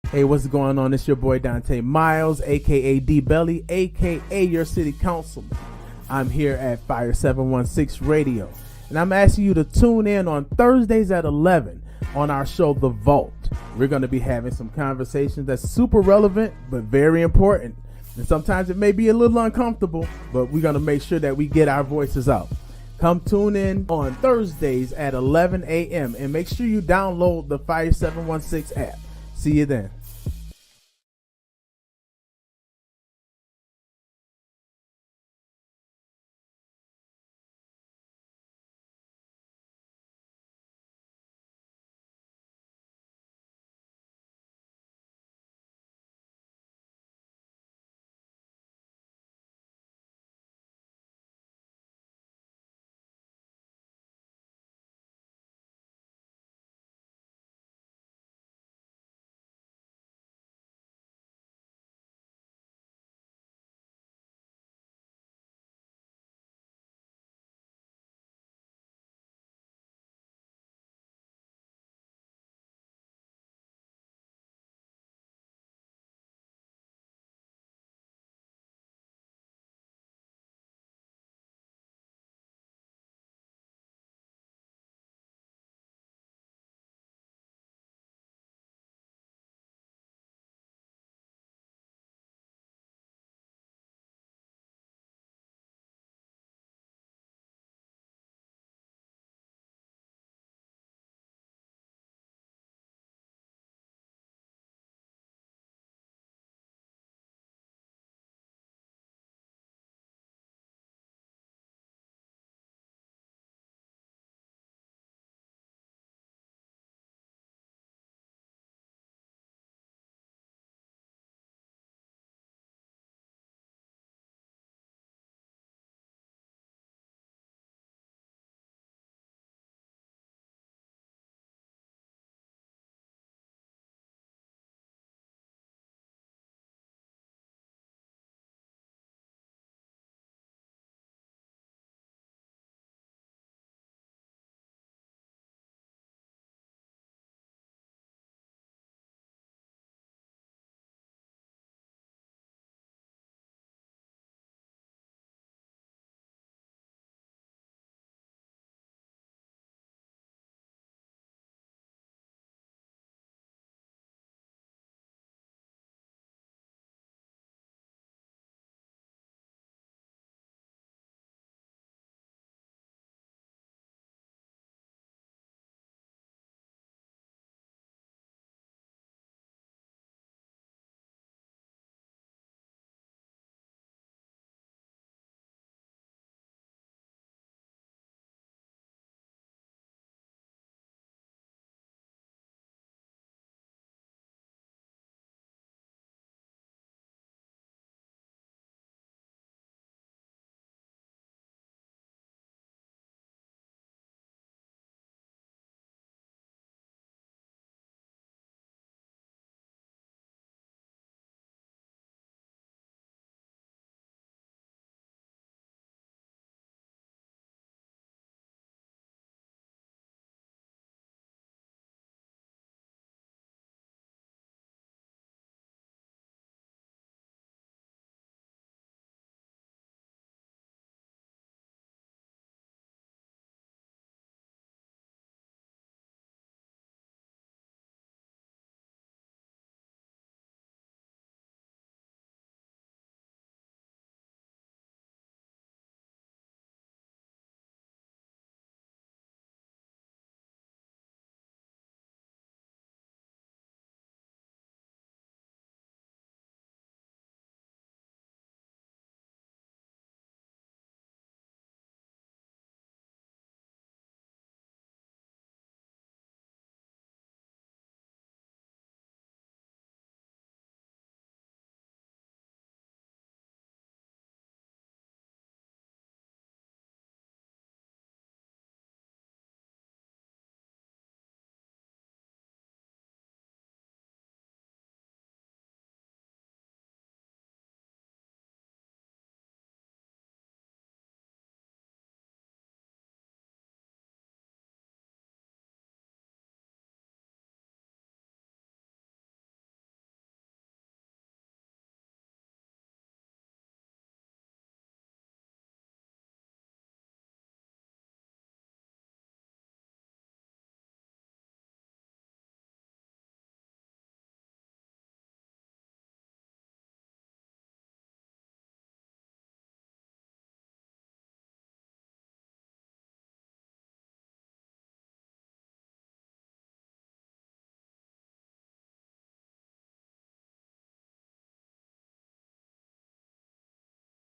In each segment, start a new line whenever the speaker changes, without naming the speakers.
Hey, what's going on? It's your boy Dante Miles, aka D Belly, aka your city councilman. I'm here at Fire 716 Radio, and I'm asking you to tune in on Thursdays at 11 on our show, The Vault. We're going to be having some conversations that's super relevant, but very important. And sometimes it may be a little uncomfortable, but we're going to make sure that we get our voices out. Come tune in on Thursdays at 11 a.m. and make sure you download the Fire 716 app. See you then.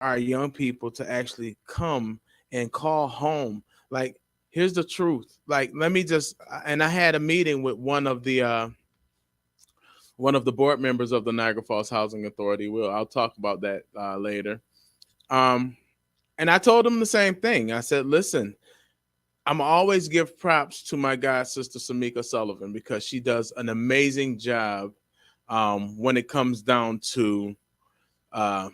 our young people to actually come and call home. Like, here's the truth. Like, let me just, and I had a meeting with one of the board members of the Niagara Falls Housing Authority. I'll talk about that later. Um, and I told him the same thing. I said, listen, I'm always give props to my god sister Samika Sullivan because she does an amazing job when it comes down to uh,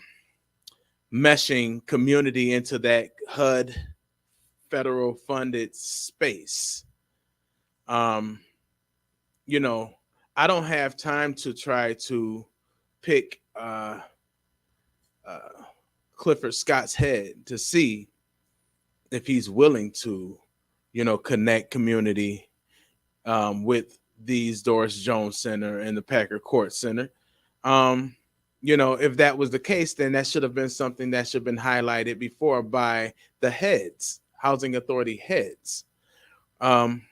meshing community into that HUD federal funded space. Um, you know, I don't have time to try to pick uh, Clifford Scott's head to see if he's willing to, connect community with these Doris Jones Center and the Packer Court Center. Um, if that was the case, then that should have been something that should have been highlighted before by the heads, housing authority heads. Um,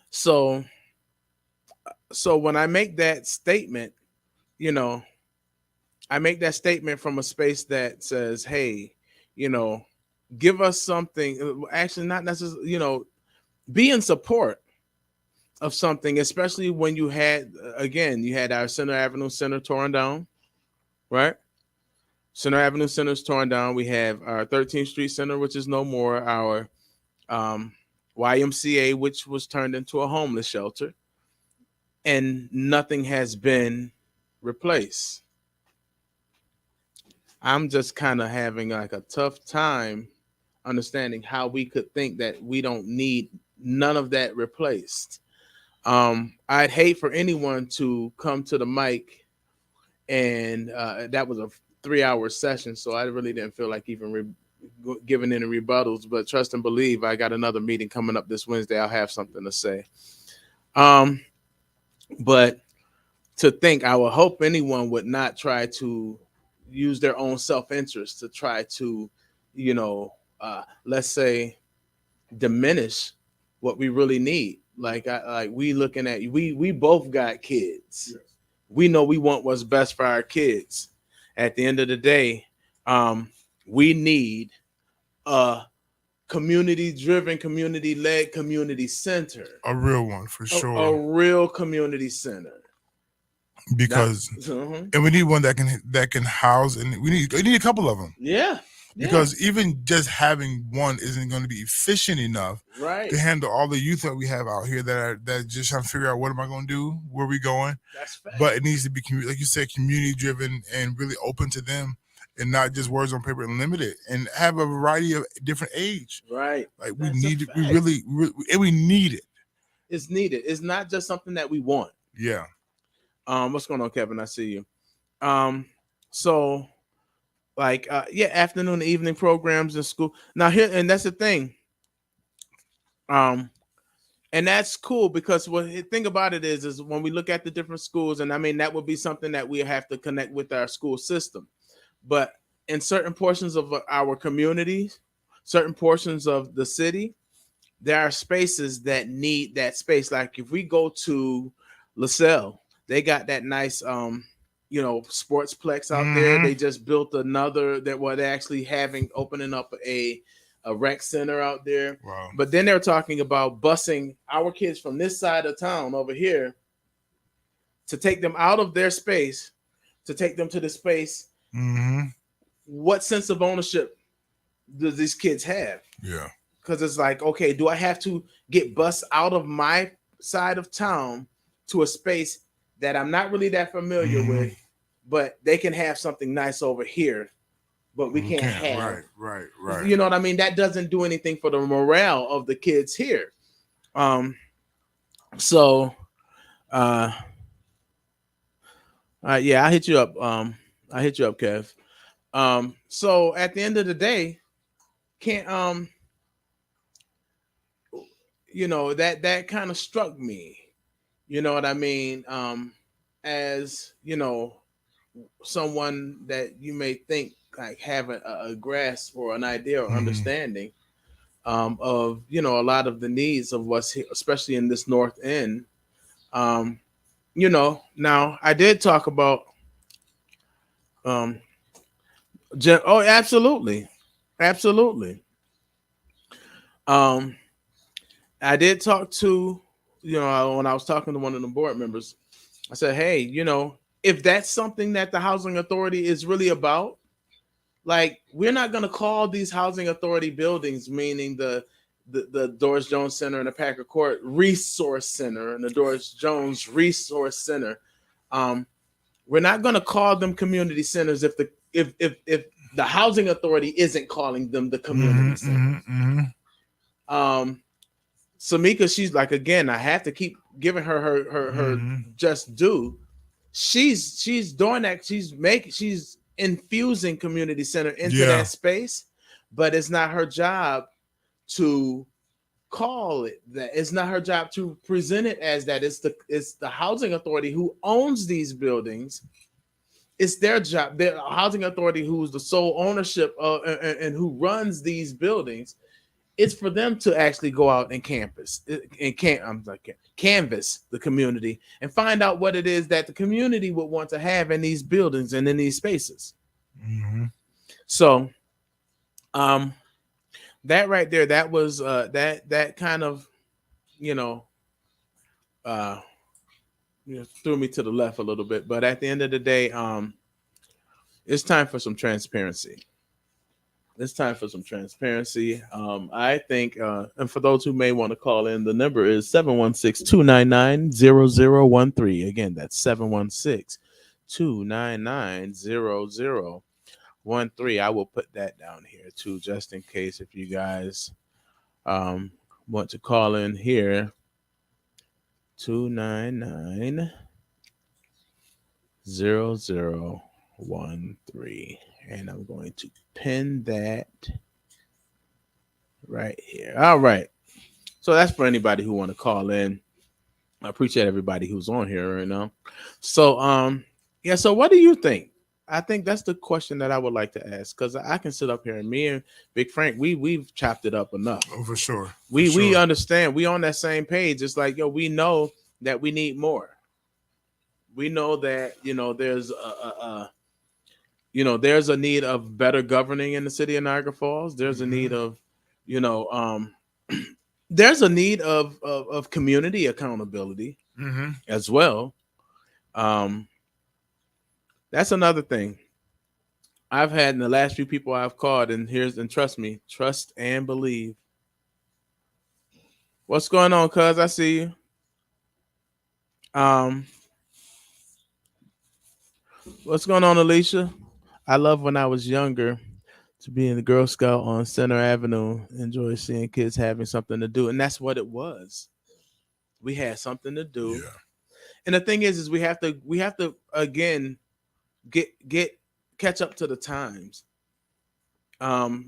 so, so when I make that statement, you know, I make that statement from a space that says, "Hey, you know, give us something." Actually, not necessarily, be in support of something, especially when you had our Center Avenue Center torn down, right? Center Avenue Center is torn down. We have our 13th Street Center, which is no more. Our um, YMCA, which was turned into a homeless shelter, and nothing has been replaced. I'm just kind of having like a tough time understanding how we could think that we don't need none of that replaced. I'd hate for anyone to come to the mic and that was a 3-hour session, so I really didn't feel like even giving any rebuttals. But trust and believe, I got another meeting coming up this Wednesday. I'll have something to say. Um, but to think, I would hope anyone would not try to use their own self-interest to try to, let's say, diminish what we really need. Like we looking at we both got kids. Yes. We know we want what's best for our kids. At the end of the day, we need a community-driven, community-led community center.
A real one for sure.
A real community center.
Because and we need one that can house, and we need a couple of them.
Yeah.
Because even just having one isn't going to be efficient enough to handle all the youth that we have out here that just trying to figure out what am I going to do, where are we going.
That's fact.
But it needs to be, like you said, community driven and really open to them, and not just words on paper and limited, and have a variety of different age.
Right.
Like we need it. We really need it.
It's needed. It's not just something that we want.
Yeah.
What's going on, Kevin? I see you. So like afternoon and evening programs in school. Now here, and that's the thing. And that's cool because what the thing about it is when we look at the different schools, and I mean that would be something that we have to connect with our school system. But in certain portions of our communities, certain portions of the city, there are spaces that need that space. Like if we go to LaSalle, they got that nice sportsplex out there. They just built another that they're actually opening up a rec center out there.
Wow.
But then they're talking about busing our kids from this side of town over here to take them out of their space, to take them to the space. What sense of ownership does these kids have?
Yeah.
Because it's like, okay, do I have to get bused out of my side of town to a space that I'm not really that familiar with, but they can have something nice over here, but we can't have.
Right.
You know what I mean? That doesn't do anything for the morale of the kids here. So, I hit you up. Kev. So at the end of the day, can't that kind of struck me. You know what I mean? As someone that you may think like have a grasp or an idea or understanding of a lot of the needs of what's here, especially in this North End. Now I did talk about Oh, absolutely, absolutely. Um, I did talk to, when I was talking to one of the board members, I said, hey, if that's something that the housing authority is really about, like, we're not going to call these housing authority buildings, meaning the Doris Jones Center and the Packer Court Resource Center and the Doris Jones Resource Center. We're not going to call them community centers if the housing authority isn't calling them the community centers. Um, Samika, she's like, again, I have to keep giving her just due. She's doing that. She's infusing community center into that space, but it's not her job to call it that. It's not her job to present it as that. It's the housing authority who owns these buildings. It's their job. The housing authority, who's the sole ownership of and who runs these buildings, it's for them to actually go out and canvas the community and find out what it is that the community would want to have in these buildings and in these spaces. So, that right there, that was that kind of, threw me to the left a little bit. But at the end of the day, it's time for some transparency. It's time for some transparency. I think, and for those who may want to call in, the number is 716-299-0013. Again, that's 716-299-0013. I will put that down here too, just in case if you guys want to call in here. 299-0013. And I'm going to pin that right here. All right. So that's for anybody who want to call in. I appreciate everybody who's on here right now. So, yeah. So what do you think? I think that's the question that I would like to ask, because I can sit up here and me and Big Frank, we've chopped it up enough.
Oh, for sure.
We understand. We on that same page. It's like, we know that we need more. We know that, there's there's a need of better governing in the city of Niagara Falls. There's a need of, there's a need of community accountability as well. That's another thing I've had in the last few people I've called, and trust me, trust and believe. What's going on, cuz? I see you. What's going on, Alicia? I love when I was younger to be in the Girl Scout on Center Avenue. Enjoy seeing kids having something to do. And that's what it was. We had something to do. Yeah. And the thing is we have to again catch up to the times.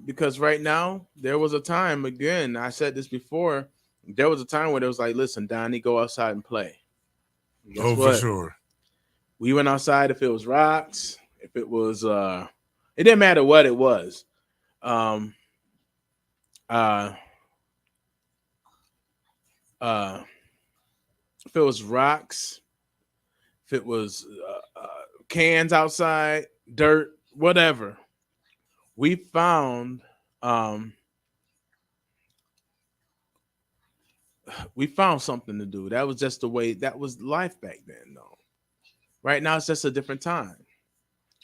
Because right now, there was a time, again, I said this before, there was a time where it was like, listen, Donnie, go outside and play.
For sure.
We went outside if it was rocks, if it was it didn't matter what it was. If it was rocks, if it was cans outside, dirt, whatever, we found something to do. That was just the way, that was life back then, though. Right now, it's just a different time.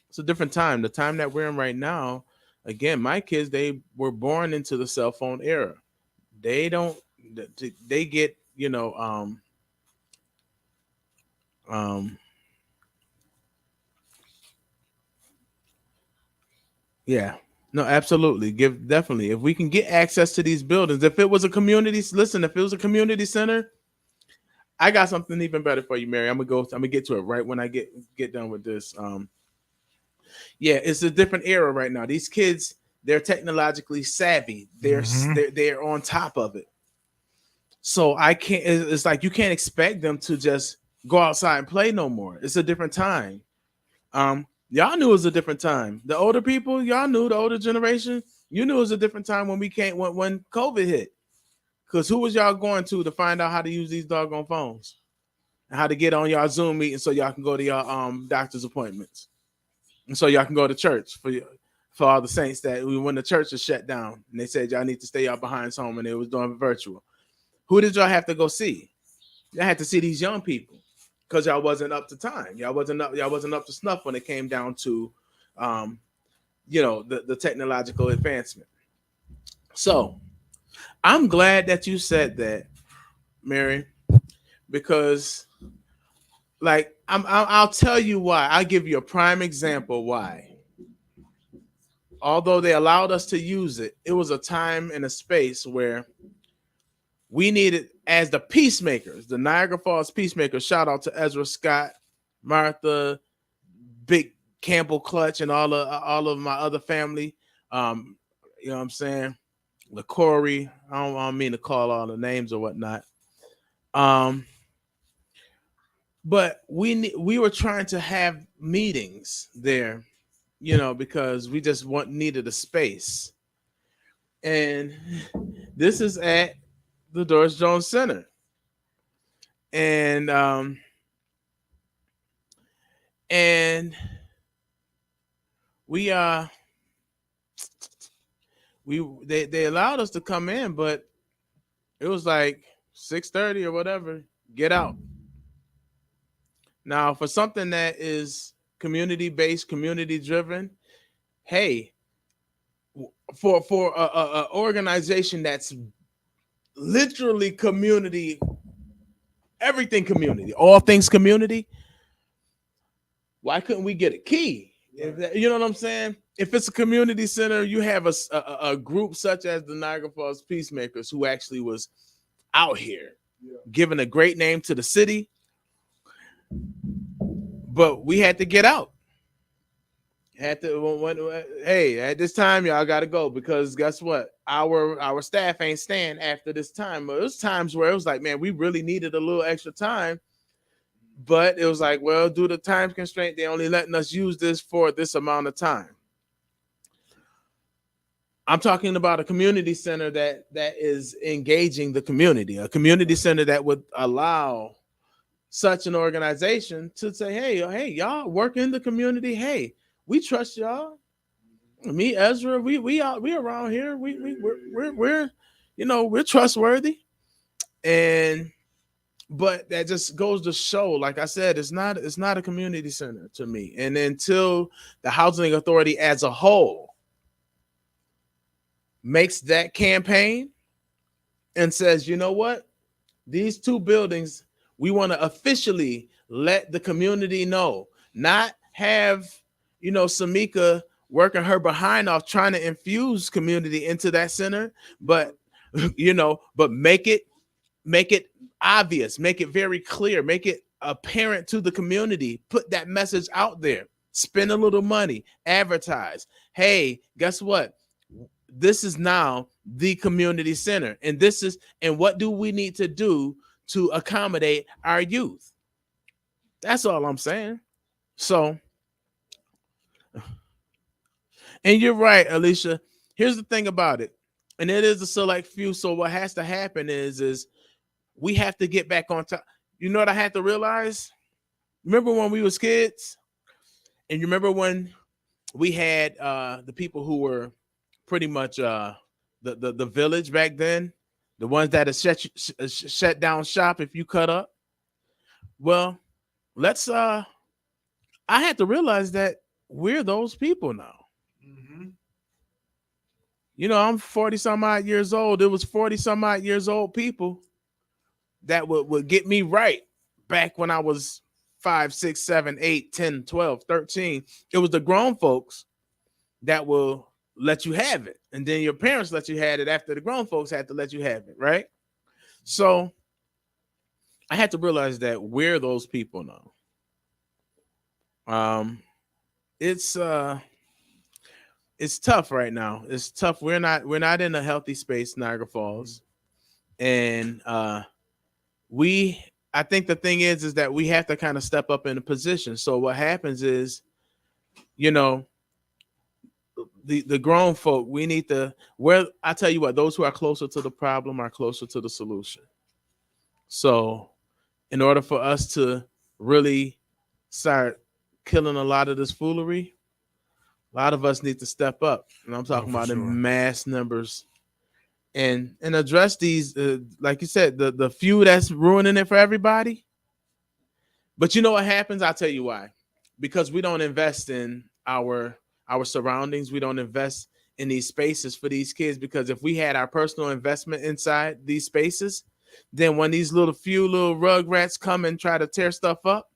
It's a different time. The time that we're in right now, again, my kids, they were born into the cell phone era. They get, yeah, no, absolutely. Definitely. If we can get access to these buildings, if it was a community center, I got something even better for you, Mary. I'm gonna get to it right when I get done with this. Yeah, it's a different era right now. These kids, they're technologically savvy. They're on top of it. So I can't. It's like you can't expect them to just go outside and play no more. It's a different time. Y'all knew it was a different time. The older people, y'all knew, the older generation, you knew it was a different time when when COVID hit. Because who was y'all going to find out how to use these doggone phones and how to get on y'all Zoom meeting so y'all can go to y'all doctor's appointments and so y'all can go to church for all the saints that when the church was shut down and they said y'all need to stay out behind home and it was doing virtual. Who did y'all have to go see? Y'all had to see these young people because y'all wasn't up to time. Y'all wasn't up to snuff when it came down to the technological advancement. So I'm glad that you said that, Mary, because like I'll tell you why. I'll give you a prime example why. Although they allowed us to use it, it was a time and a space where we needed, as the peacemakers, the Niagara Falls peacemakers. Shout out to Ezra Scott, Martha, Big Campbell Clutch, and all of my other family. You know what I'm saying? LaCorey. I don't mean to call all the names or whatnot. But we were trying to have meetings there, because we just needed a space. And this is at the Doris Jones Center. And we they allowed us to come in, but it was like 6:30 or whatever. Get out. Now, for something that is community based, community driven, hey, for a organization that's literally community, everything community, all things community, why couldn't we get a key? You know what I'm saying? If it's a community center, you have a group such as the Niagara Falls Peacemakers who actually was out here giving a great name to the city, but we had to get out. Hey, at this time, y'all got to go because guess what? Our staff ain't staying after this time. But it was times where it was like, man, we really needed a little extra time. But it was like, well, due to time constraint, they only letting us use this for this amount of time. I'm talking about a community center that is engaging the community, a community center that would allow such an organization to say, hey, y'all work in the community. Hey, we trust y'all. Me, Ezra, we around here. We're trustworthy. But that just goes to show, like I said, it's not a community center to me. And until the housing authority as a whole makes that campaign and says, you know what, these two buildings, we want to officially let the community know, not have, Samika working her behind off trying to infuse community into that center, but make it obvious, make it very clear, make it apparent to the community, put that message out there, spend a little money, advertise. Hey, guess what? This is now the community center. And what do we need to do to accommodate our youth? That's all I'm saying. So, and you're right, Alicia. Here's the thing about it. And it is a select few. So what has to happen is we have to get back on top. You know what I had to realize? Remember when we was kids? And you remember when we had the people who were pretty much the village back then, the ones that have shut down shop if you cut up? Well, I had to realize that we're those people now. Mm-hmm. I'm 40 some odd years old. It was 40 some odd years old people that would get me right back when I was 5, 6, 7, 8, 10, 12, 13. It was the grown folks that will let you have it. And then your parents let you have it after the grown folks had to let you have it, right? So I had to realize that we're those people now. It's tough right now. It's tough. We're not in a healthy space, Niagara Falls. And I think the thing is that we have to kind of step up in a position. So what happens is, the grown folk, we need to, I tell you what, those who are closer to the problem are closer to the solution. So in order for us to really start killing a lot of this foolery, A lot of us need to step up, and I'm talking about in mass numbers, and address these. Like you said, the few that's ruining it for everybody. But you know what happens? I'll tell you why. Because we don't invest in our surroundings. We don't invest in these spaces for these kids. Because if we had our personal investment inside these spaces, then when these few little rugrats come and try to tear stuff up,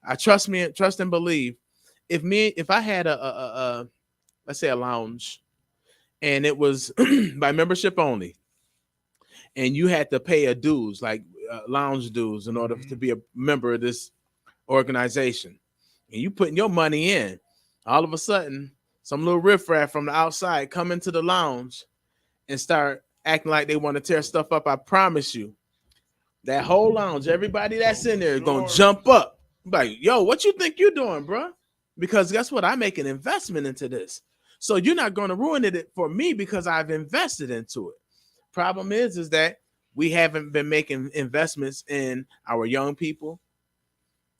I trust and believe. If I had a let's say a lounge, and it was by membership only, and you had to pay a dues like lounge dues in order to be a member of this organization, and you putting your money in, all of a sudden some little riffraff from the outside come into the lounge and start acting like they want to tear stuff up. I promise you, that whole lounge, everybody that's in there is gonna jump up. Like, yo, what you think you're doing, bro? Because guess what? I make an investment into this. So you're not gonna ruin it for me because I've invested into it. Problem is that we haven't been making investments in our young people.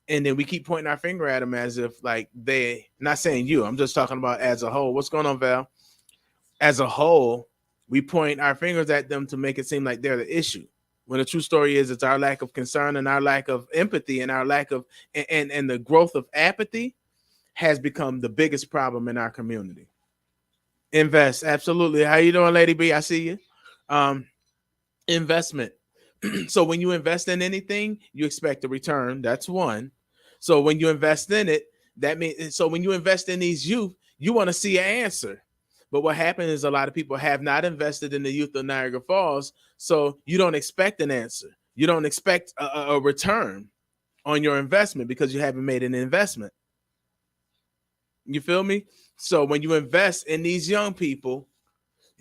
And then we keep pointing our finger at them as if like they, not saying you, I'm just talking about as a whole. What's going on, Val? As a whole, we point our fingers at them to make it seem like they're the issue. When the true story is, it's our lack of concern and our lack of empathy and our lack of, and the growth of apathy has become the biggest problem in our community. Invest. Absolutely. How you doing, Lady B? I see you. Investment. So when you invest in anything, you expect a return. That's one. So when you invest in it, that means, so when you invest in these youth, you want to see an answer. But what happened is a lot of people have not invested in the youth of Niagara Falls. So you don't expect an answer. You don't expect a return on your investment because you haven't made an investment. You feel me? So when you invest in these young people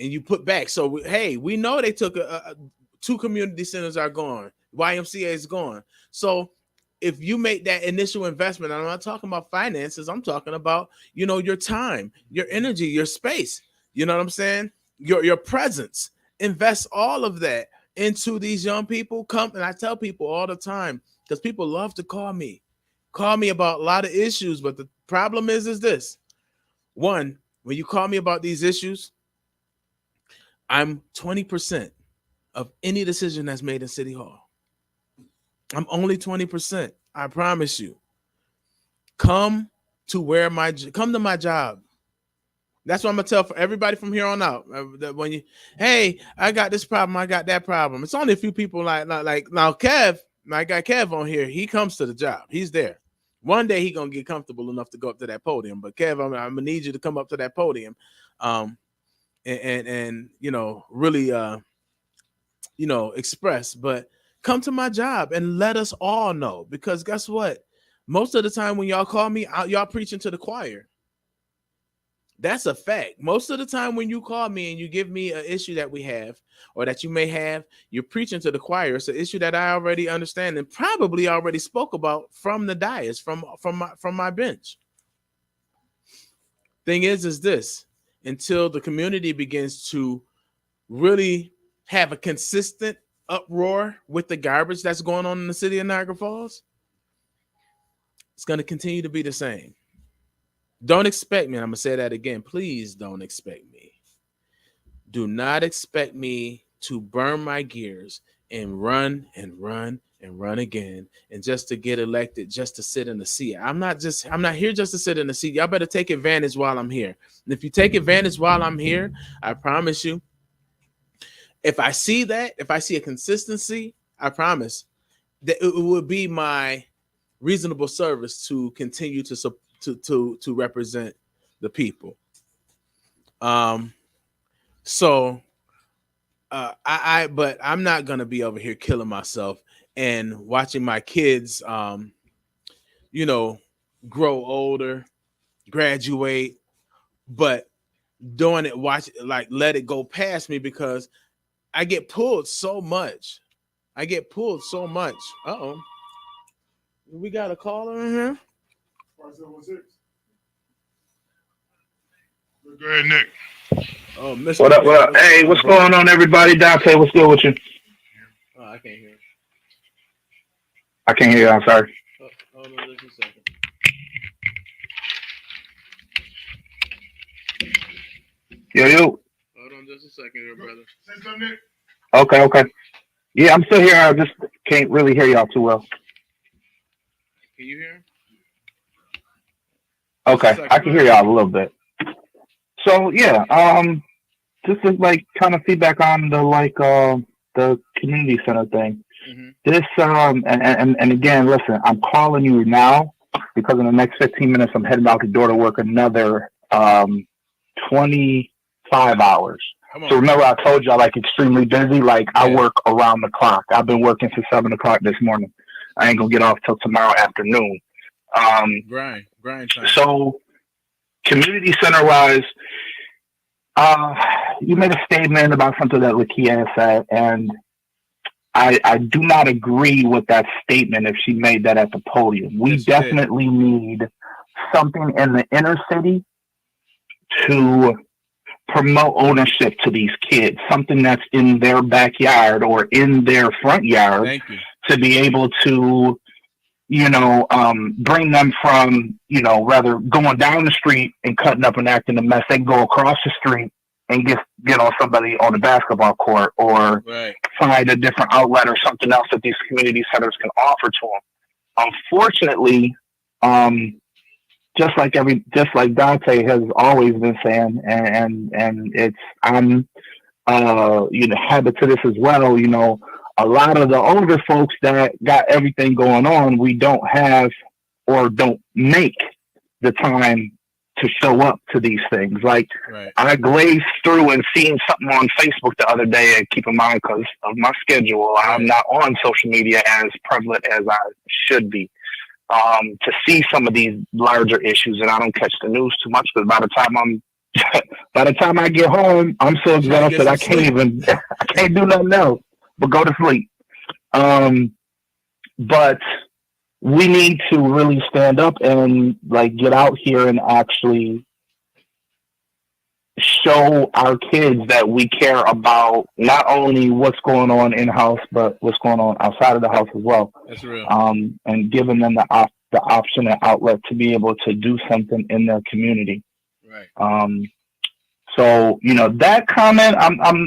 and you put back, so hey, we know they took 2 community centers are gone. YMCA is gone. So if you make that initial investment, I'm not talking about finances. I'm talking about, your time, your energy, your space. You know what I'm saying? Your presence. Invest all of that into these young people. Come, and I tell people all the time, because people love to call me about a lot of issues. But the problem is this. One, when you call me about these issues, I'm 20% of any decision that's made in City Hall. I'm only 20%. I promise you. Come to my job. That's what I'm gonna tell for everybody from here on out. That when you, hey, I got this problem, I got that problem. It's only a few people like now. Kev, my guy Kev on here, he comes to the job. He's there. One day he gonna get comfortable enough to go up to that podium. But Kev, I'm gonna need you to come up to that podium, and really express, but come to my job and let us all know, because guess what? Most of the time when y'all call me, y'all preaching to the choir. That's a fact. Most of the time when you call me and you give me an issue that we have or that you may have, you're preaching to the choir. It's an issue that I already understand and probably already spoke about from the dais, from my bench. Thing is this, until the community begins to really have a consistent uproar with the garbage that's going on in the city of Niagara Falls, it's going to continue to be the same. Don't expect me, and I'm going to say that again, please don't expect me. Do not expect me to burn my gears and run and run and run again, and just to get elected, just to sit in the seat. I'm not here just to sit in the seat. Y'all better take advantage while I'm here. And if you take advantage while I'm here, I promise you, if I see a consistency, I promise that it would be my reasonable service to continue to represent the people. But I'm not gonna be over here killing myself and watching my kids, grow older, graduate, but doing it, let it go past me because I get pulled so much. Uh-oh. We got a caller in here.
5716. Go ahead, Nick.
Oh, Mr. What up? What up? Hey, what's going on, everybody? Donta, what's good with you?
Oh, I can't hear.
I can't hear you. I'm sorry.
Hold on just a second.
Yo.
Hold on just a second here, brother.
Say something, Nick.
Okay. Yeah, I'm still here. I just can't really hear y'all too well.
Can you hear him?
Okay, I can hear y'all a little bit. So yeah, just to like kind of feedback on the community center thing.
Mm-hmm.
This and again, listen, I'm calling you now because in the next 15 minutes I'm heading out the door to work another 25 hours. So remember I told you I like extremely busy. Like I work around the clock. I've been working since 7 o'clock this morning. I ain't gonna get off till tomorrow afternoon.
Grind time.
So community center wise, you made a statement about something that Lakia said, and I do not agree with that statement if she made that at the podium. We definitely need something in the inner city to promote ownership to these kids, something that's in their backyard or in their front yard to be able to, bring them from, rather going down the street and cutting up and acting a mess. They can go across the street and get on somebody on the basketball court or find a different outlet or something else that these community centers can offer to them. Unfortunately, just like Dante has always been saying, and I'm habit to this as well. A lot of the older folks that got everything going on, we don't have or don't make the time to show up to these things. Like I glazed through and seen something on Facebook the other day, and keep in mind because of my schedule, I'm not on social media as prevalent as I should be. To see some of these larger issues, and I don't catch the news too much because by the time I get home, I'm so exhausted I can't do nothing else but go to sleep. But we need to really stand up and like get out here and actually show our kids that we care about not only what's going on in house, but what's going on outside of the house as well.
That's real.
And giving them the option and outlet to be able to do something in their community.
Right.
So that comment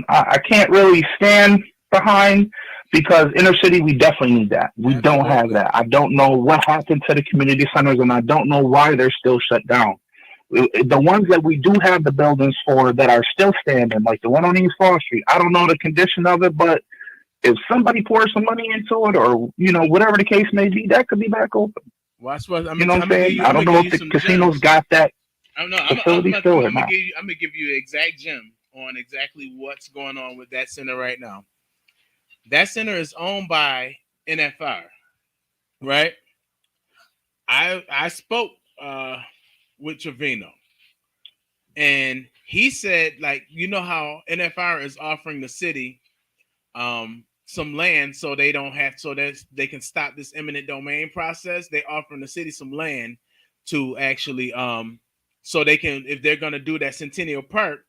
I can't really stand behind because inner city we definitely need that. We don't have that. I don't know what happened to the community centers, and I don't know why they're still shut down. The ones that we do have the buildings for that are still standing, like the one on East Fall Street, I don't know the condition of it, but if somebody pours some money into it or, whatever the case may be, that could be back open.
Watch what
I'm saying? I don't know if the casinos got that facility still or not.
I'm going to give you an exact gem on exactly what's going on with that center right now. That center is owned by NFR, right? I spoke with Trevino, and he said, like, how NFR is offering the city some land so they don't have that they can stop this eminent domain process. They offering the city some land to actually so they can, if they're going to do that Centennial Park,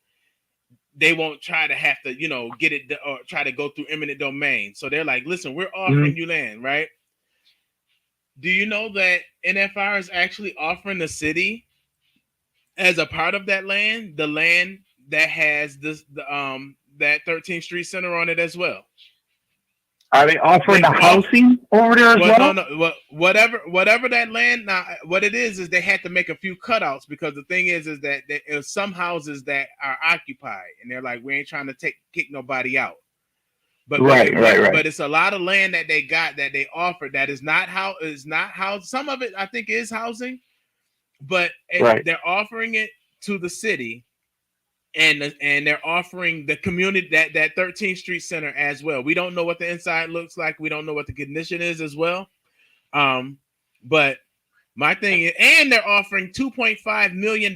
they won't try to have to get it or try to go through eminent domain. So they're like, listen, we're offering you land, right? Do you know that NFR is actually offering the city as a part of that land, the land that has that 13th Street Center on it as well?
Are they offering the housing over there as well?
No. Whatever that land. Now, what it is they had to make a few cutouts because the thing is that there's some houses that are occupied, and they're like, we ain't trying to kick nobody out. But
right.
But it's a lot of land that they got that they offered that is not housing. Some of it I think is housing, but they're offering it to the city. And they're offering the community that 13th Street Center as well. We don't know what the inside looks like. We don't know what the condition is as well. But my thing is, and they're offering $2.5 million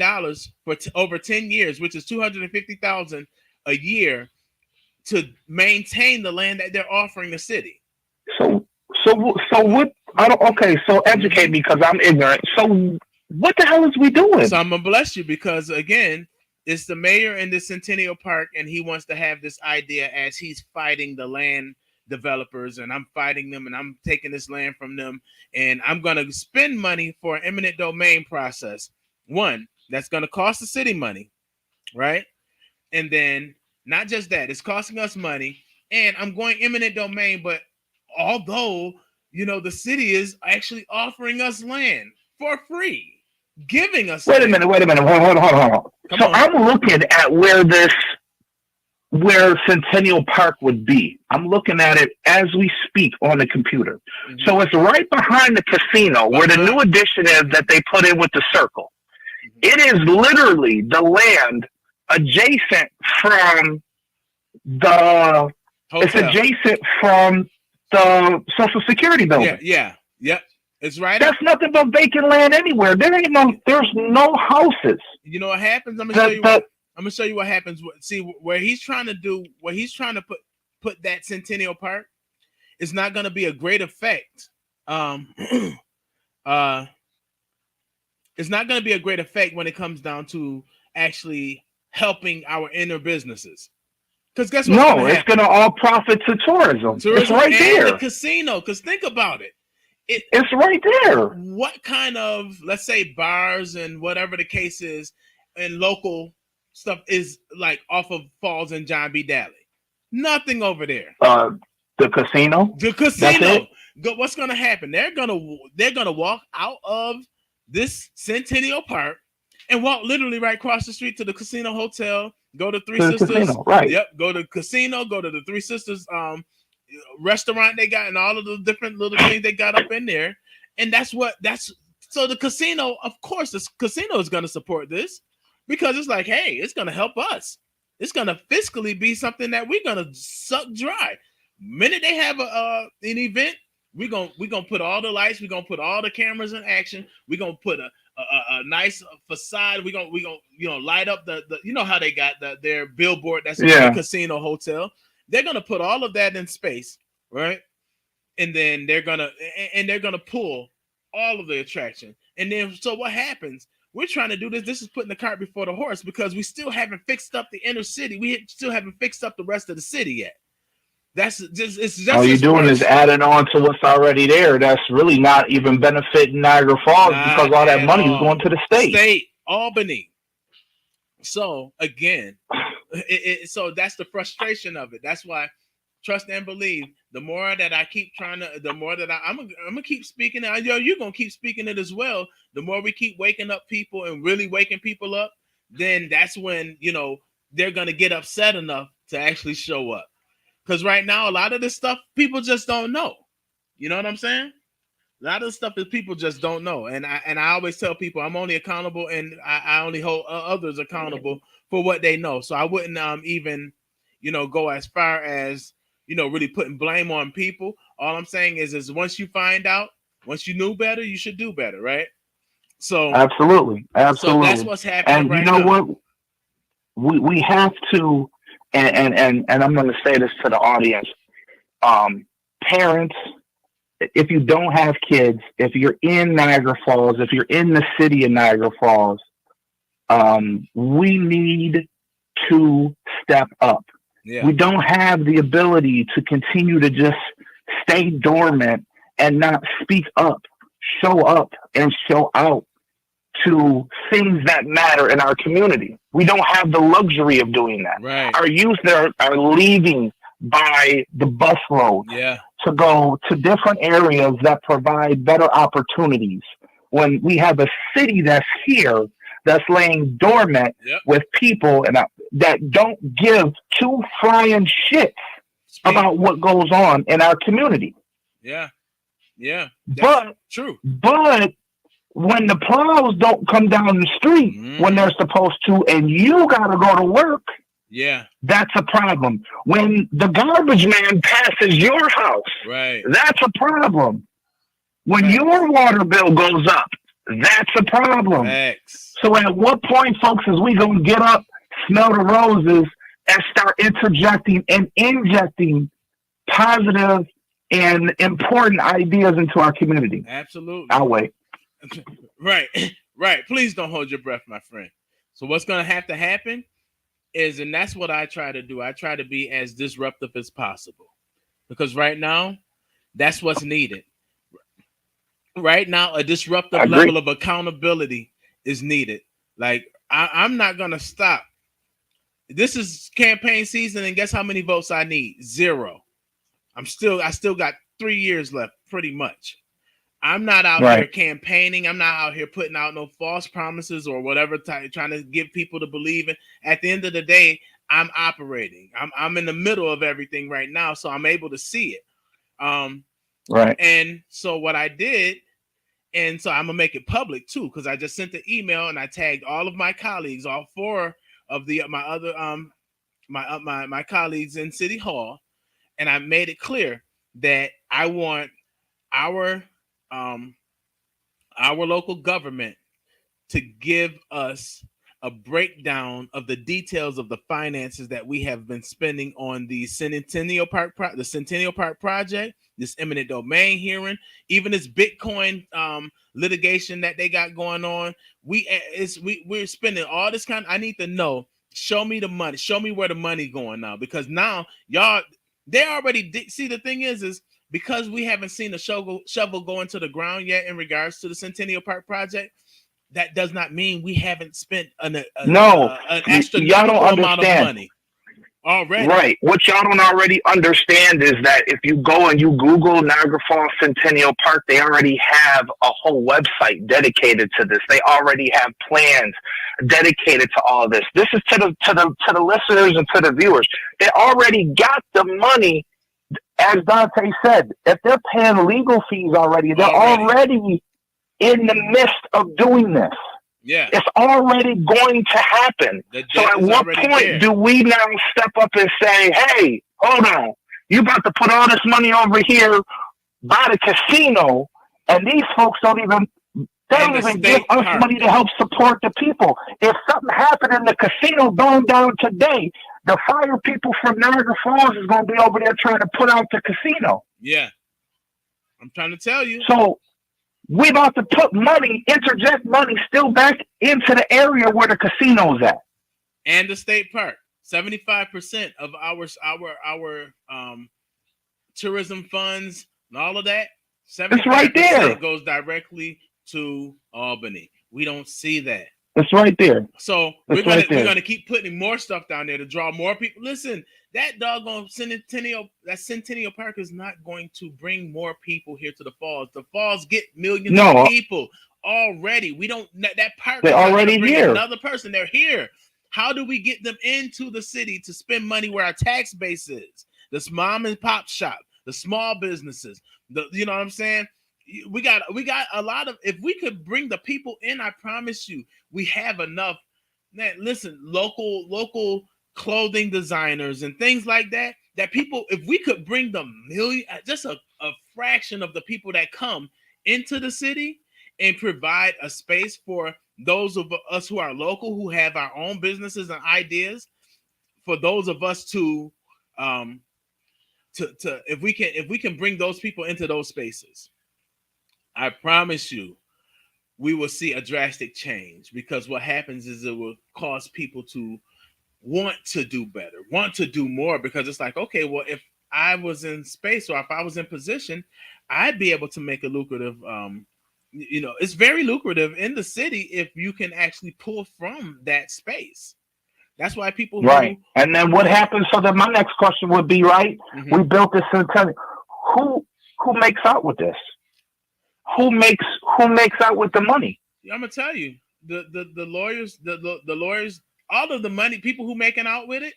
for over 10 years, which is $250,000 a year to maintain the land that they're offering the city.
So what? I don't. Okay, so educate me because I'm ignorant. So what the hell is we doing?
So I'm gonna bless you because again, it's the mayor in the Centennial Park, and he wants to have this idea as he's fighting the land developers, and I'm fighting them, and I'm taking this land from them, and I'm going to spend money for an eminent domain process. One, that's going to cost the city money, right? And then not just that, it's costing us money. And I'm going eminent domain, but although, the city is actually offering us land for free, giving us
Wait a
land.
minute. Hold on. So I'm looking at where Centennial Park would be. I'm looking at it as we speak on the computer. Mm-hmm. So it's right behind the casino where the new addition is that they put in with the circle. Mm-hmm. It is literally the land adjacent from the hotel. It's adjacent from the Social Security building.
Yeah. It's right.
That's nothing but vacant land anywhere. There's no houses.
You know what happens? I'm gonna show you what happens. See where he's trying to put that Centennial Park is not gonna be a great effect. It's not gonna be a great effect when it comes down to actually helping our inner businesses. Because guess what?
No, it's gonna all profit to tourism. It's right there.
The casino. Because think about it.
It's right there.
What kind of, let's say, bars and whatever the case is, and local stuff is like off of Falls and John B. Daly? Nothing over there.
The casino.
The casino. What's going to happen? They're gonna walk out of this Centennial Park and walk literally right across the street to the Casino Hotel. Go to Three Sisters.
Casino, right.
Yep. Go to the casino. Go to the Three Sisters restaurant they got and all of the different little things they got up in there. And so the casino, of course, the casino is going to support this because it's like, hey, it's going to help us. It's going to fiscally be something that we're going to suck dry. Minute they have an event, we're gonna put all the lights, we're gonna put all the cameras in action, we're gonna put a nice facade, we're gonna light up the how they got their billboard that's in the casino hotel. They're gonna put all of that in space, right? And then they're gonna pull all of the attraction. And then so what happens? We're trying to do this. This is putting the cart before the horse because we still haven't fixed up the inner city. We still haven't fixed up the rest of the city yet. All
you're doing is adding on to what's already there. That's really not even benefiting Niagara Falls because all that money is going to the state.
Albany. So again, so that's the frustration of it. That's why trust and believe. The more that I keep I'm gonna keep speaking it. You're gonna keep speaking it as well. The more we keep waking up people and really waking people up, then that's when they're gonna get upset enough to actually show up. Because right now, a lot of this stuff people just don't know. You know what I'm saying? A lot of the stuff that people just don't know. And I always tell people I'm only accountable and I only hold others accountable for what they know. So I wouldn't even, go as far as, really putting blame on people. All I'm saying is once you find out, once you knew better, you should do better, right? So
absolutely.
So that's what's happening.
And right now. What? We have to. And I'm going to say this to the audience. Parents, if you don't have kids, if you're in Niagara Falls, if you're in the city of Niagara Falls, we need to step up. Yeah. We don't have the ability to continue to just stay dormant and not speak up, show up, and show out to things that matter in our community. We don't have the luxury of doing that.
Right.
Our youth are leaving by the busload to go to different areas that provide better opportunities. When we have a city that's here, that's laying dormant with people that don't give two flying shits about what goes on in our community.
Yeah.
But
true.
But when the plows don't come down the street when they're supposed to, and you gotta go to work, that's a problem. When the garbage man passes your house, that's a problem. When your water bill goes up, that's a problem. So at what point, folks, is we gonna get up, smell the roses, and start interjecting and injecting positive and important ideas into our community?
Absolutely.
I'll wait.
Right. Please don't hold your breath, my friend. So what's going to have to happen is, and that's what I try to do, I try to be as disruptive as possible. Because right now, that's what's needed. Right now, a disruptive level of accountability is needed. Like, I'm not going to stop, This is campaign season, and guess how many votes I need? 0. I still got 3 years left, pretty much. I'm not out here campaigning. I'm not out here putting out no false promises or whatever, trying to give people to believe in. At the end of the day, I'm operating. I'm in the middle of everything right now, so I'm able to see it.
Right.
And so what I did, and so I'm gonna make it public too, because I just sent the email and I tagged all of my colleagues, all 4 of my other my colleagues in City Hall, and I made it clear that I want our local government to give us a breakdown of the details of the finances that we have been spending on the Centennial Park project, this eminent domain hearing, even this Bitcoin litigation that they got going on. We're spending all this kind. I need to know. Show me the money. Show me where the money going now, because now y'all, they already see. The thing is because we haven't seen the shovel go into the ground yet in regards to the Centennial Park project. That does not mean we haven't spent an astronomical amount of money already.
Right. What y'all don't already understand is that if you go and you Google Niagara Falls Centennial Park, they already have a whole website dedicated to this. They already have plans dedicated to all of this. This is to the listeners and to the viewers. They already got the money. As Dante said, if they're paying legal fees already, they're already in the midst of doing this.
Yeah.
It's already going to happen. So at what point do we now step up and say, hey, hold on, you about to put all this money over here by the casino, and these folks don't even give us money to help support the people. If something happened in the casino going down today, the fire people from Niagara Falls is going to be over there trying to put out the casino.
Yeah. I'm trying to tell you.
So we about to put money, interject money still back into the area where the casino's at.
And the state park. 75% of our tourism funds and all of that, 75%
it's right there.
Goes directly to Albany. We don't see that.
It's right there.
So we're gonna keep putting more stuff down there to draw more people. Listen, that doggone Centennial Park is not going to bring more people here to the falls. The falls get millions of people already. We don't that park.
They're already here.
Another person, they're here. How do we get them into the city to spend money where our tax base is? This mom and pop shop, the small businesses. You know what I'm saying? We got a lot of. If we could bring the people in, I promise you, we have enough. Man, listen, local clothing designers and things like that. That people, if we could bring the just a fraction of the people that come into the city and provide a space for those of us who are local, who have our own businesses and ideas, for those of us to if we can bring those people into those spaces, I promise you, we will see a drastic change, because what happens is it will cause people to want to do better, want to do more, because it's like, okay, well, if I was in space or if I was in position, I'd be able to make a lucrative, it's very lucrative in the city if you can actually pull from that space. That's why people
And then what happens? So then my next question would be, we built this centennial. Who makes out with this? Who makes out with the money?
I'm gonna tell you, the lawyers, the lawyers, all of the money, people who making out with it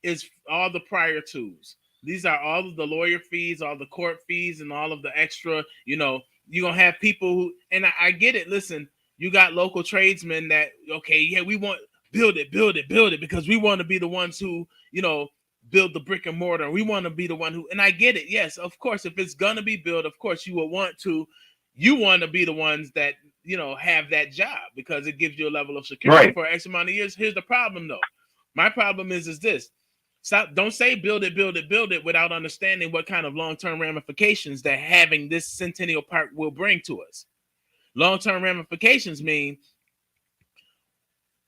is all the prior twos. These are all of the lawyer fees, all the court fees, and all of the extra. You're gonna have people who, and I get it. Listen, you got local tradesmen that, okay, yeah, we want build it because we want to be the ones who, build the brick and mortar. We want to be the one who, and I get it. Yes, of course, if it's gonna be built, of course you will want to. You want to be the ones that, have that job, because it gives you a level of security for X amount of years. Here's the problem, though. My problem is this. Don't say build it without understanding what kind of long-term ramifications that having this Centennial Park will bring to us. Long-term ramifications mean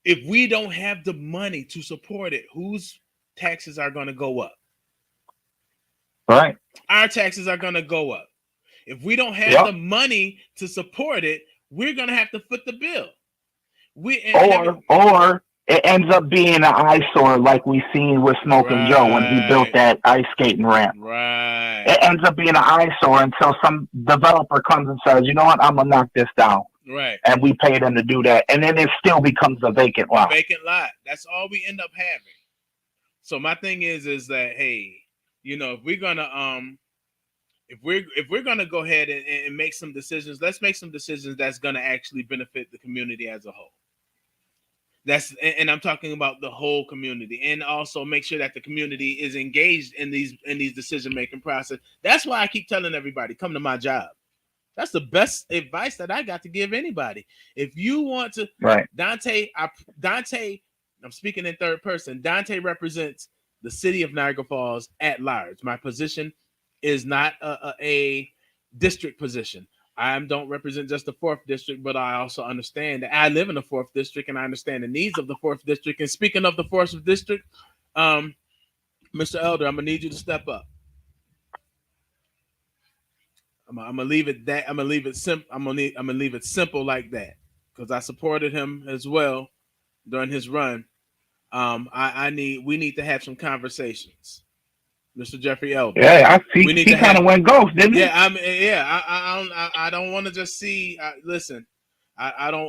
if we don't have the money to support it, whose taxes are going to go up?
Right.
Our taxes are going to go up. If we don't have the money to support it, we're going to have to foot the bill.
Or it ends up being an eyesore like we seen with Smoking Joe when he built that ice skating ramp.
Right.
It ends up being an eyesore until some developer comes and says, you know what, I'm going to knock this down.
Right.
And we pay them to do that. And then it still becomes a vacant lot.
Vacant lot. That's all we end up having. So my thing is that, hey, you know, if we're gonna go ahead and make some decisions, let's make some decisions that's gonna actually benefit the community as a whole. And I'm talking about the whole community, and also make sure that the community is engaged in these decision making process. That's why I keep telling everybody, come to my job. That's the best advice that I got to give anybody. If you want to,
right,
Donta, I'm speaking in third person. Donta represents the city of Niagara Falls at large. My position is not a district position. I don't represent just the 4th district, but I also understand that I live in the 4th district and I understand the needs of the 4th district. And speaking of the 4th district, Mr. Elder, I'm gonna need you to step up. I'm gonna leave it that. I'm gonna leave it simple. I'm gonna leave it simple like that because I supported him as well during his run. We need to have some conversations, Mr. Jeffrey Elder.
Yeah, I see. He kind of went ghost, didn't he?
I don't want to just see. Listen, I don't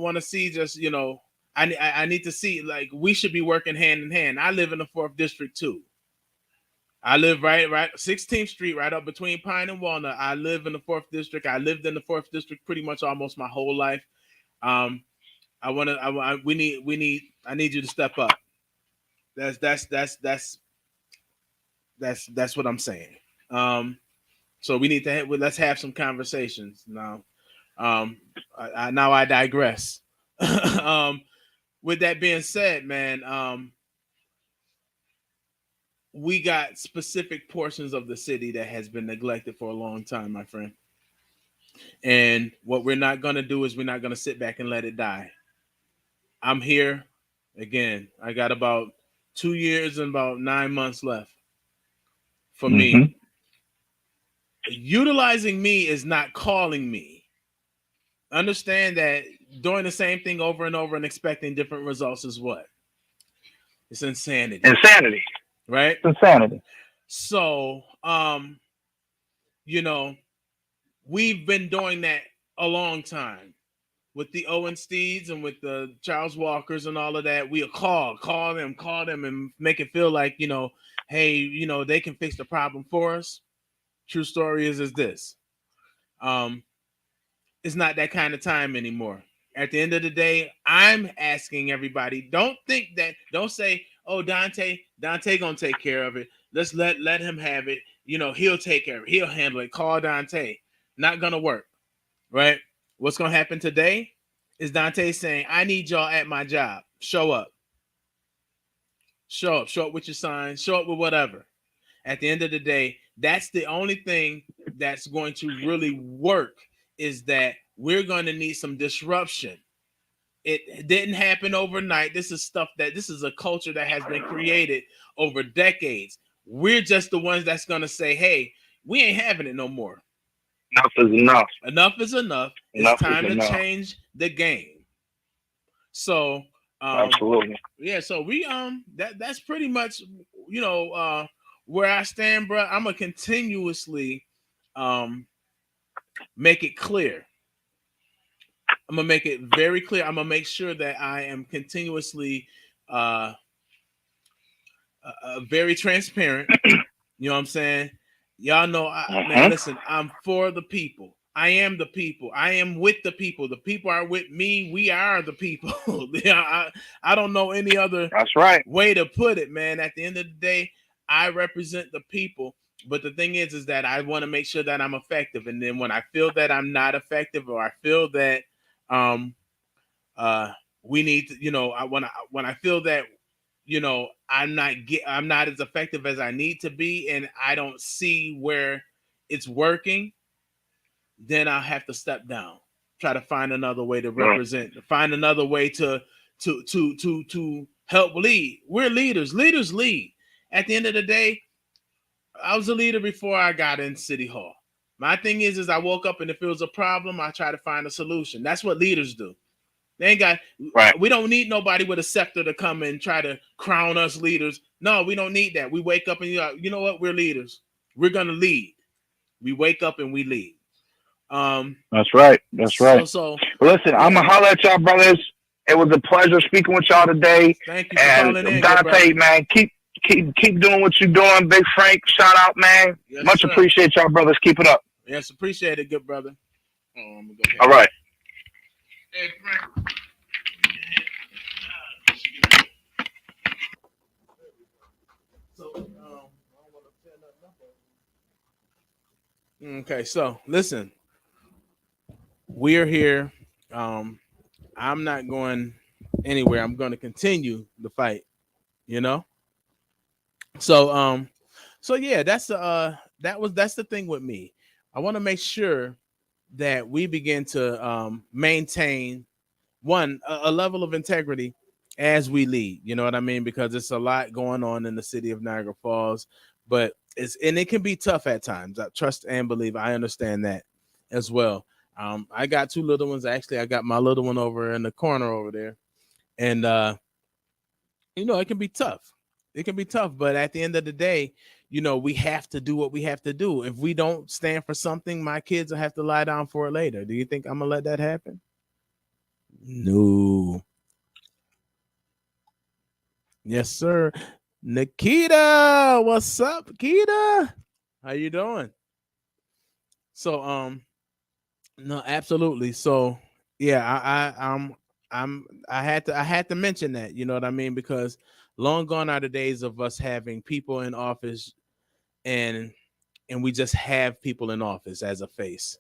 want to see just, you know. I need to see, like, we should be working hand in hand. I live in the 4th district too. I live right 16th Street, right up between Pine and Walnut. I live in the 4th district. I lived in the 4th district pretty much almost my whole life. I need you to step up. That's what I'm saying. So we need to let's have some conversations now. I digress. With that being said, man, we got specific portions of the city that has been neglected for a long time, my friend. And what we're not going to do is we're not going to sit back and let it die. I'm here again. I got about 2 years and about 9 months left for me. Utilizing me is not calling me. Understand that doing the same thing over and over and expecting different results is what? It's insanity.
Insanity.
Right?
It's insanity.
So, you know, we've been doing that a long time with the Owen Steeds and with the Charles Walkers and all of that. We'll call them and make it feel like, you know, hey, you know, they can fix the problem for us. True story is this. It's not that kind of time anymore. At the end of the day, I'm asking everybody, don't say, oh, Donta gonna take care of it. Let's let him have it. You know, he'll take care of it. He'll handle it. Call Donta. Not gonna work, right? What's gonna happen today is Donta saying, I need y'all at my job. Show up. Show up with your sign. Show up with whatever. At the end of the day, that's the only thing that's going to really work, is that we're going to need some disruption. It didn't happen overnight. This is a culture that has been created over decades. We're just the ones that's going to say, hey, we ain't having it no more.
Enough is enough.
Enough is enough. It's time to change the game. So,
absolutely.
Yeah, so we that's pretty much, you know, where I stand, bro. I'm gonna continuously make it clear. I'm gonna make it very clear. I'm gonna make sure that I am continuously very transparent. You know what I'm saying? Y'all know, man, listen, I'm for the people. I am the people. I am with the people. The people are with me. We are the people. I don't know any other way to put it, man. At the end of the day, I represent the people. But the thing is that I want to make sure that I'm effective. And then when I feel that I'm not effective, or I feel that we need to, you know, when I feel that, you know, I'm not as effective as I need to be, and I don't see where it's working, then I'll have to step down, try to find another way to represent, find another way to help lead. We're leaders. Leaders lead. At the end of the day, I was a leader before I got in City Hall. My thing is I woke up and if it was a problem, I try to find a solution. That's what leaders do. They ain't got.
Right.
We don't need nobody with a scepter to come and try to crown us leaders. No, we don't need that. We wake up and you know what? We're leaders. We're gonna lead. We wake up and we lead.
That's right. That's right.
So
listen, I'm gonna holler at y'all, brothers. It was a pleasure speaking with y'all today.
Thank you for
and
calling in,
Donta, man, keep doing what you're doing. Big Frank, shout out, man.
Yes,
Much
sir.
appreciate y'all, brothers. Keep it up.
Yes, appreciate it, good brother.
Go all right.
Hey, Frank. Okay, so listen, we're here. I'm not going anywhere. I'm going to continue the fight. You know. So yeah, that's the thing with me. I want to make sure that we begin to maintain a level of integrity as we lead. You know what I mean? Because it's a lot going on in the city of Niagara Falls, but it can be tough at times. I trust and believe. I understand that as well. I got two little ones. Actually, I got my little one over in the corner over there, and it can be tough. It can be tough, but at the end of the day, we have to do what we have to do. If we don't stand for something, my kids will have to lie down for it later. Do you think I'm gonna let that happen? No. Yes, sir. Nikita, what's up, Nikita? How you doing? So, no, absolutely. So, yeah, I had to mention that. You know what I mean? Because long gone are the days of us having people in office, and we just have people in office as a face.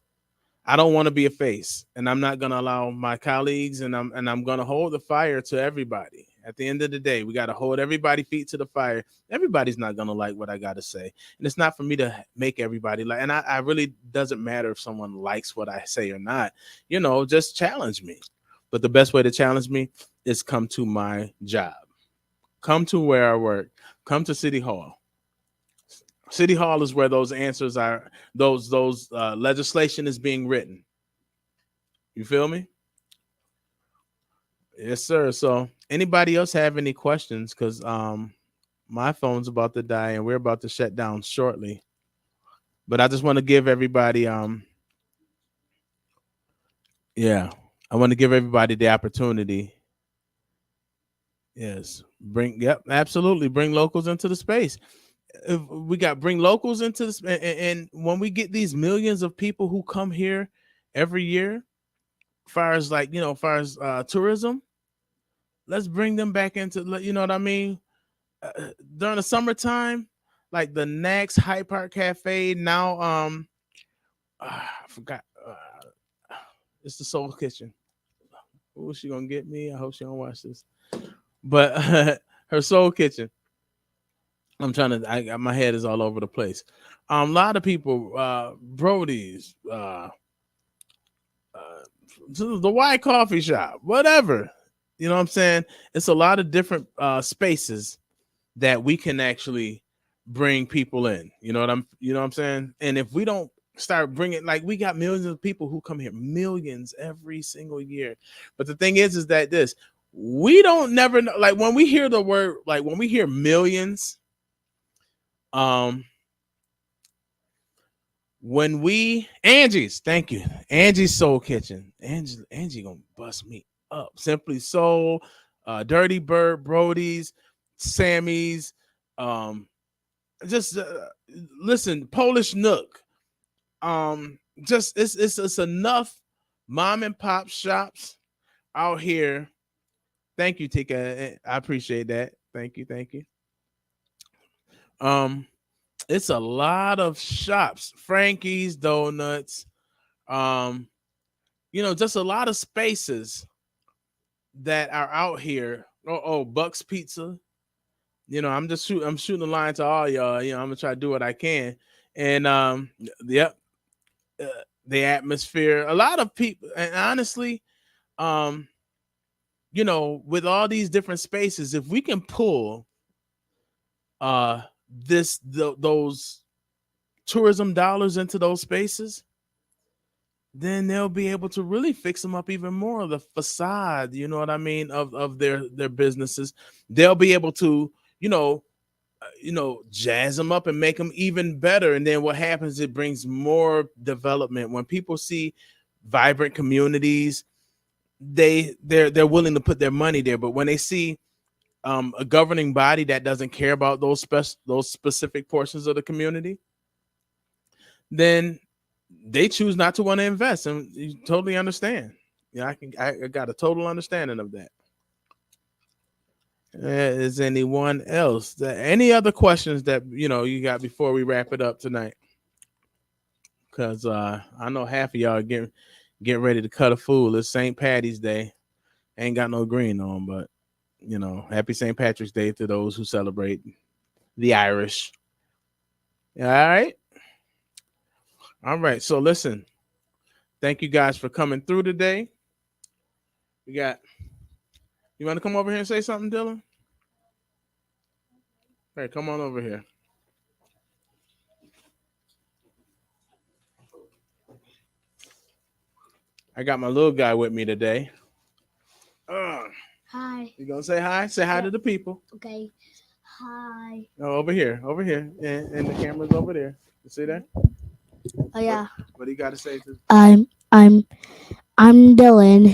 I don't want to be a face, and I'm not going to allow my colleagues, and I'm going to hold the fire to everybody. At the end of the day, we got to hold everybody's feet to the fire. Everybody's not going to like what I got to say, and it's not for me to make everybody like. And I really doesn't matter if someone likes what I say or not. Just challenge me. But the best way to challenge me is come to my job, come to where I work, come to City Hall. City Hall is where those answers are. Those legislation is being written. You feel me? Yes, sir. So, anybody else have any questions? Because my phone's about to die and we're about to shut down shortly. But I just want to give everybody I want to give everybody the opportunity. Yes, absolutely, bring locals into the space. If we got bring locals into this, and when we get these millions of people who come here every year, far as tourism, let's bring them back into, you know what I mean, during the summertime, like the next Hyde Park Cafe now. I forgot. It's the Soul Kitchen. Oh, she gonna get me? I hope she don't watch this. But her Soul Kitchen. I'm trying to. My head is all over the place. A lot of people, Brody's, the White Coffee Shop, whatever. You know what I'm saying? It's a lot of different spaces that we can actually bring people in. You know what I'm saying? And if we don't start bringing, like, we got millions of people who come here, millions every single year. But the thing is that we don't never know. Like, when we hear the word, like when we hear millions. When Angie's, thank you, Angie's Soul Kitchen, Angie gonna bust me up. Simply Soul, Dirty Bird, Brody's, Sammy's, just listen, Polish Nook, just it's enough mom and pop shops out here. Thank you, Tika, I appreciate that. Thank you. It's a lot of shops, Frankie's Donuts, just a lot of spaces that are out here. Oh, Buck's Pizza. I'm shooting the line to all y'all. I'm gonna try to do what I can. And the atmosphere, a lot of people, and honestly, with all these different spaces, if we can pull those tourism dollars into those spaces, then they'll be able to really fix them up even more. The facade, you know what I mean, of their businesses. They'll be able to, jazz them up and make them even better. And then what happens? It brings more development. When people see vibrant communities, they're willing to put their money there. But when they see a governing body that doesn't care about those specific portions of the community, then they choose not to want to invest. And you totally understand. Yeah, I got a total understanding of that. Is anyone else? Any other questions that you got before we wrap it up tonight? Because I know half of y'all getting ready to cut a fool. It's St. Patty's Day. Ain't got no green on, but happy St. Patrick's Day to those who celebrate the Irish. All right. So listen, thank you guys for coming through today. You want to come over here and say something, Dylan? Hey, come on over here. I got my little guy with me today.
Hi.
You gonna say hi? Say hi to the people.
Okay. Hi.
No, over here, and the camera's over there. You see that?
Oh yeah.
What do you got to say to?
I'm Dylan.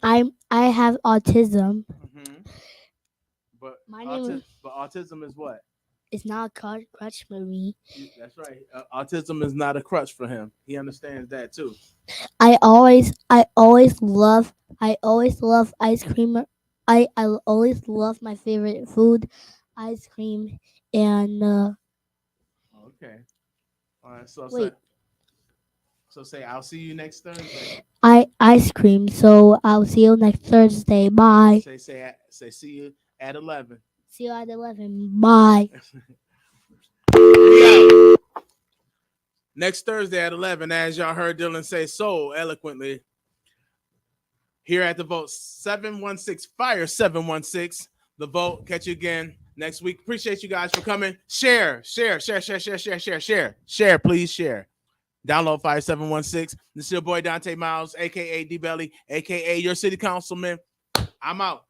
I have autism.
Mm-hmm. But
My name
but autism is what?
It's not a crutch for me.
That's right. Autism is not a crutch for him. He understands that too.
I always love ice cream. I always love my favorite food, ice cream, and
Okay. All right. So
wait.
Say I'll see you next Thursday.
Ice cream. So I'll see you next Thursday. Bye.
Say see you at 11.
See you at 11. Bye.
Next Thursday at 11, as y'all heard Dylan say so eloquently, here at the Vote 716 Fire 716. The Vote. Catch you again next week. Appreciate you guys for coming. Share. Please share. Download Fire 716. This is your boy Donta Myles, aka D Belly, aka your city councilman. I'm out.